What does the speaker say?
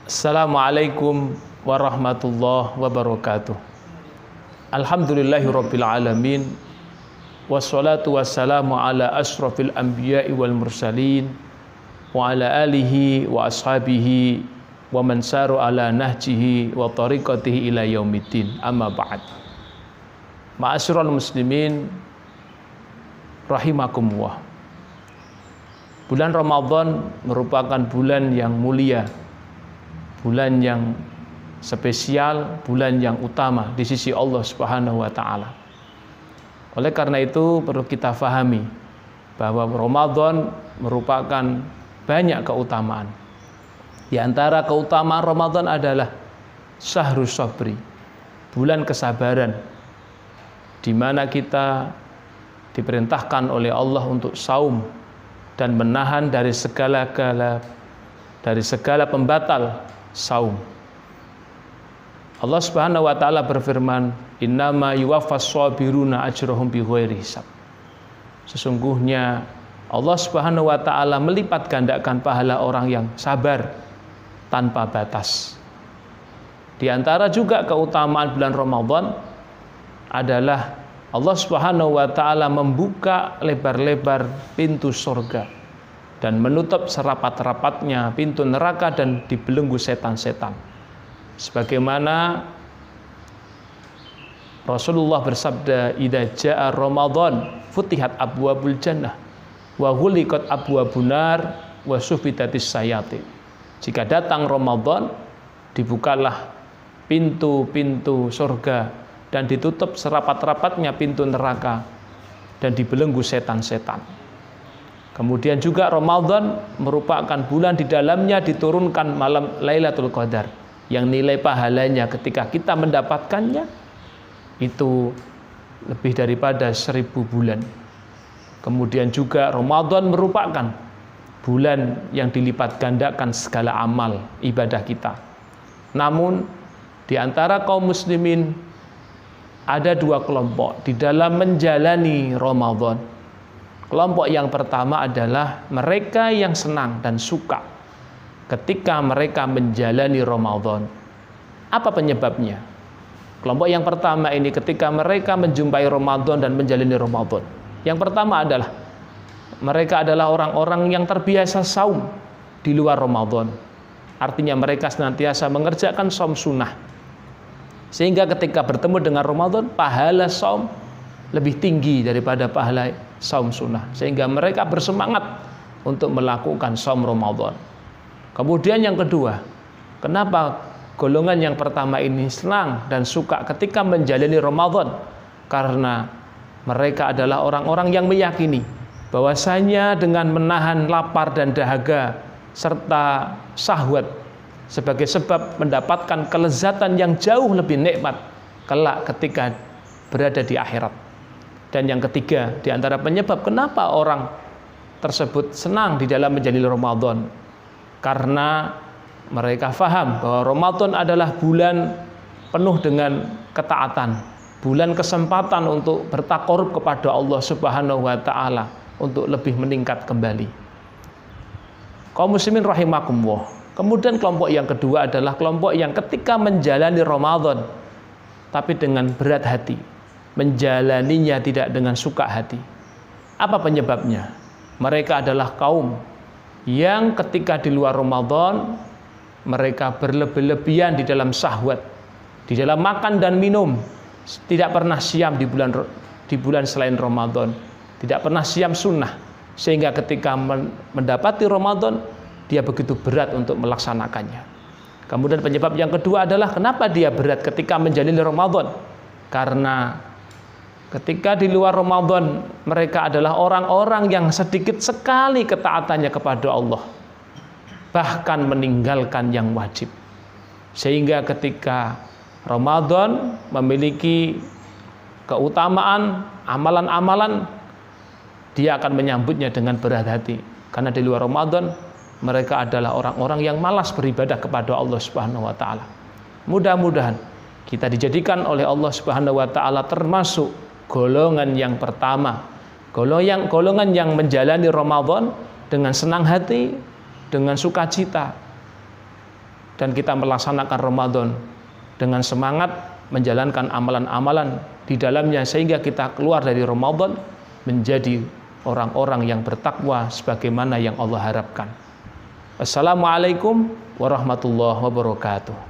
Assalamualaikum warahmatullahi wabarakatuh. Alhamdulillahirabbil alamin. Wassalatu wassalamu ala asyrafil anbiya'i wal mursalin wa ala alihi wa ashabihi wa man saru ala nahjihi wa tariqatihi ila yaumiddin. Amma ba'd. Ma'asyiral muslimin rahimakumullah. Bulan Ramadan merupakan bulan yang mulia, bulan yang spesial, bulan yang utama di sisi Allah Subhanahu wa taala. Oleh karena itu perlu kita fahami bahwa Ramadan merupakan banyak keutamaan. Di antara keutamaan Ramadan adalah Syahrus Sabri, bulan kesabaran, di mana kita diperintahkan oleh Allah untuk saum dan menahan dari segala pembatal saum. Allah Subhanahu wa taala berfirman, "Innama yuwaffas shabiruna ajrahum bighairi hisab." Sesungguhnya Allah Subhanahu wa taala melipat gandakan pahala orang yang sabar tanpa batas. Di antara juga keutamaan bulan Ramadan adalah Allah Subhanahu wa taala membuka lebar-lebar pintu surga dan menutup serapat-rapatnya pintu neraka dan dibelenggu setan-setan. Sebagaimana Rasulullah bersabda, "Idza jaa Ramadan futihat abwabul jannah wa ghuliqat abwabun nar wa sufitatis sayatin." Jika datang Ramadan, dibukalah pintu-pintu surga dan ditutup serapat-rapatnya pintu neraka dan dibelenggu setan-setan. Kemudian juga Ramadan merupakan bulan di dalamnya diturunkan malam Lailatul Qadar, yang nilai pahalanya ketika kita mendapatkannya itu lebih daripada 1000 bulan. Kemudian juga Ramadan merupakan bulan yang dilipat gandakan segala amal ibadah kita. Namun di antara kaum muslimin ada dua kelompok di dalam menjalani Ramadan. Kelompok yang pertama adalah mereka yang senang dan suka ketika mereka menjalani Ramadan. Apa penyebabnya? Kelompok yang pertama ini ketika mereka menjumpai Ramadan dan menjalani Ramadan. Yang pertama adalah mereka adalah orang-orang yang terbiasa saum di luar Ramadan. Artinya mereka senantiasa mengerjakan saum sunnah. Sehingga ketika bertemu dengan Ramadan, pahala saum lebih tinggi daripada pahala saum sunnah. Sehingga mereka bersemangat untuk melakukan saum Ramadan. Kemudian yang kedua, kenapa golongan yang pertama ini senang dan suka ketika menjalani Ramadan? Karena mereka adalah orang-orang yang meyakini bahwasanya dengan menahan lapar dan dahaga serta syahwat sebagai sebab mendapatkan kelezatan yang jauh lebih nikmat kelak ketika berada di akhirat. Dan yang ketiga, di antara penyebab kenapa orang tersebut senang di dalam menjalani Ramadan, karena mereka faham bahwa Ramadan adalah bulan penuh dengan ketaatan, bulan kesempatan untuk bertakarub kepada Allah Subhanahu wa taala untuk lebih meningkat kembali. Kaum muslimin rahimakumullah. Kemudian kelompok yang kedua adalah kelompok yang ketika menjalani Ramadan tapi dengan berat hati, menjalaninya tidak dengan suka hati. Apa penyebabnya? Mereka adalah kaum yang ketika di luar Ramadan mereka berlebih-lebihan di dalam syahwat, di dalam makan dan minum, tidak pernah siam di bulan selain Ramadan, tidak pernah siam sunnah, sehingga ketika mendapati Ramadan dia begitu berat untuk melaksanakannya. Kemudian penyebab yang kedua adalah kenapa dia berat ketika menjalani Ramadan? Karena ketika di luar Ramadan mereka adalah orang-orang yang sedikit sekali ketaatannya kepada Allah, bahkan meninggalkan yang wajib. Sehingga ketika Ramadan memiliki keutamaan amalan-amalan, dia akan menyambutnya dengan berat hati. Karena di luar Ramadan mereka adalah orang-orang yang malas beribadah kepada Allah Subhanahu wa taala. Mudah-mudahan kita dijadikan oleh Allah Subhanahu wa taala termasuk golongan yang pertama, golongan yang menjalani Ramadan dengan senang hati, dengan sukacita, dan kita melaksanakan Ramadan dengan semangat menjalankan amalan-amalan di dalamnya, sehingga kita keluar dari Ramadan menjadi orang-orang yang bertakwa sebagaimana yang Allah harapkan. Assalamualaikum warahmatullahi wabarakatuh.